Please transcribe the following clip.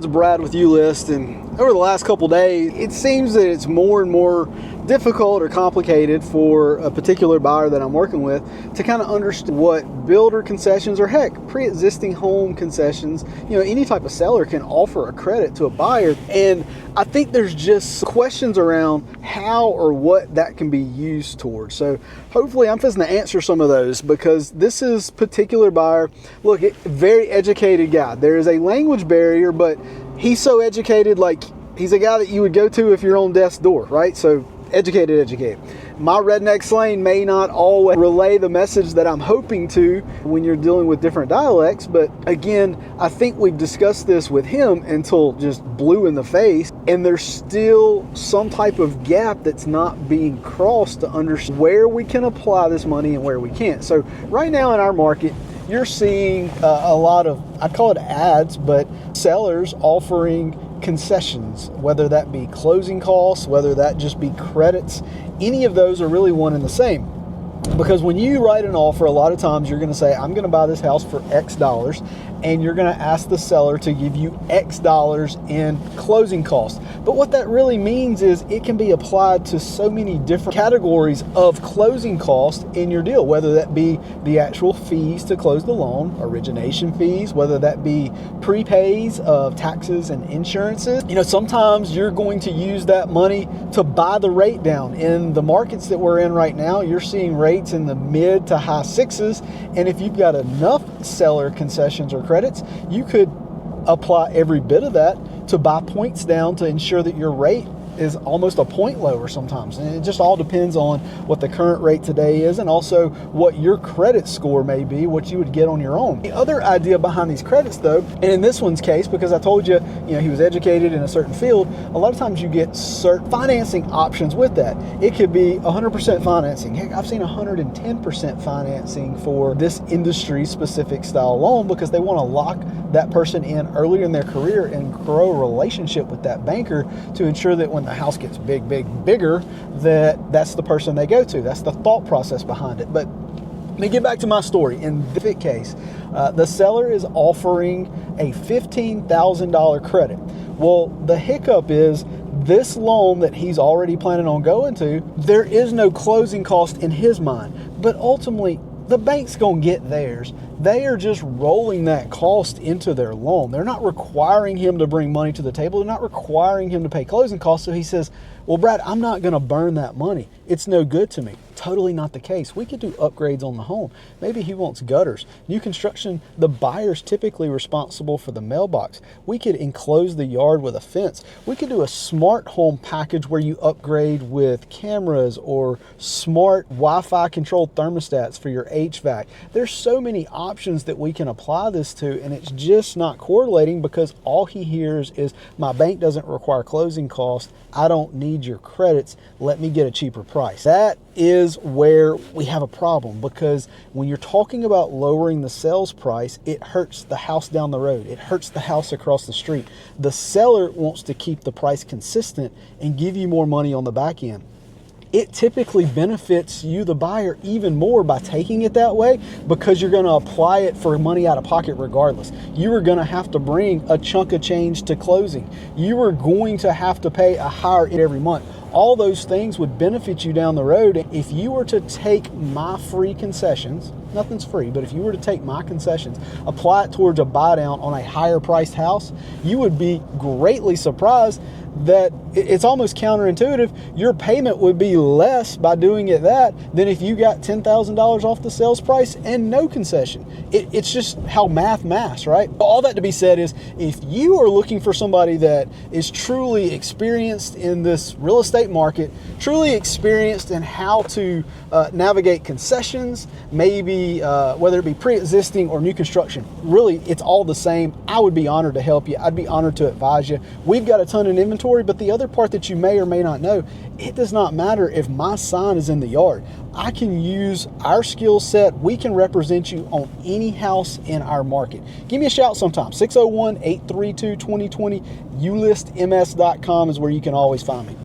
It's Brad with Ulist, and over the last couple days, it seems that it's more and more difficult or complicated for a particular buyer that I'm working with to kind of understand what builder concessions or heck, pre-existing home concessions, any type of seller can offer a credit to a buyer. And I think there's just questions around how or what that can be used towards. So hopefully I'm fixing to answer some of those, because this is particular buyer, look, very educated guy. There is a language barrier, but he's so educated, like he's a guy that you would go to if you're on death's door, right? So educated. My redneck slang may not always relay the message that I'm hoping to when you're dealing with different dialects, but again, I think we've discussed this with him until just blue in the face, and there's still some type of gap that's not being crossed to understand where we can apply this money and where we can't. So right now in our market, you're seeing a lot of, I call it ads, but sellers offering concessions, whether that be closing costs, whether that just be credits. Any of those are really one and the same. Because when you write an offer, a lot of times you're going to say, I'm going to buy this house for X dollars, and you're going to ask the seller to give you X dollars in closing costs. But what that really means is it can be applied to so many different categories of closing costs in your deal, whether that be the actual fees to close the loan, origination fees, whether that be prepays of taxes and insurances. Sometimes you're going to use that money to buy the rate down. In the markets that we're in right now, you're seeing rates in the mid to high sixes, and if you've got enough seller concessions or credits, you could apply every bit of that to buy points down to ensure that your rate is almost a point lower sometimes. And it just all depends on what the current rate today is, and also what your credit score may be, what you would get on your own. The other idea behind these credits though, and in this one's case, because I told you, he was educated in a certain field, a lot of times you get certain financing options with that. It could be 100% financing. Heck, I've seen 110% financing for this industry specific style loan, because they want to lock that person in earlier in their career and grow a relationship with that banker to ensure that when the house gets bigger, that's the person they go to. That's the thought process behind it. But let me get back to my story. In this case, the seller is offering a $15,000 credit. Well, the hiccup is this loan that he's already planning on going to, there is no closing cost in his mind. But ultimately, the bank's going to get theirs. They are just rolling that cost into their loan. They're not requiring him to bring money to the table. They're not requiring him to pay closing costs. So he says, well, Brad, I'm not going to burn that money. It's no good to me. Totally not the case. We could do upgrades on the home. Maybe he wants gutters. New construction, the buyer's typically responsible for the mailbox. We could enclose the yard with a fence. We could do a smart home package where you upgrade with cameras or smart Wi-Fi controlled thermostats for your HVAC. There's so many options that we can apply this to, and it's just not correlating, because all he hears is, my bank doesn't require closing costs. I don't need your credits. Let me get a cheaper price. That is where we have a problem, because when you're talking about lowering the sales price, it hurts the house down the road. It hurts the house across the street. The seller wants to keep the price consistent and give you more money on the back end. It typically benefits you, the buyer, even more by taking it that way, because you're going to apply it for money out of pocket regardless. You are going to have to bring a chunk of change to closing. You are going to have to pay a higher every month. All those things would benefit you down the road. If you were to take my free concessions, nothing's free, but if you were to take my concessions, apply it towards a buy down on a higher priced house, you would be greatly surprised that it's almost counterintuitive. Your payment would be less by doing it that than if you got $10,000 off the sales price and no concession. It's just how math, right? All that to be said is, if you are looking for somebody that is truly experienced in this real estate market, truly experienced in how to navigate concessions, maybe whether it be pre-existing or new construction, really it's all the same. I would be honored to help you. I'd be honored to advise you. We've got a ton of inventory, but the other part that you may or may not know, it does not matter if my sign is in the yard. I can use our skill set. We can represent you on any house in our market. Give me a shout sometime. 601-832-2020. ulistms.com is where you can always find me.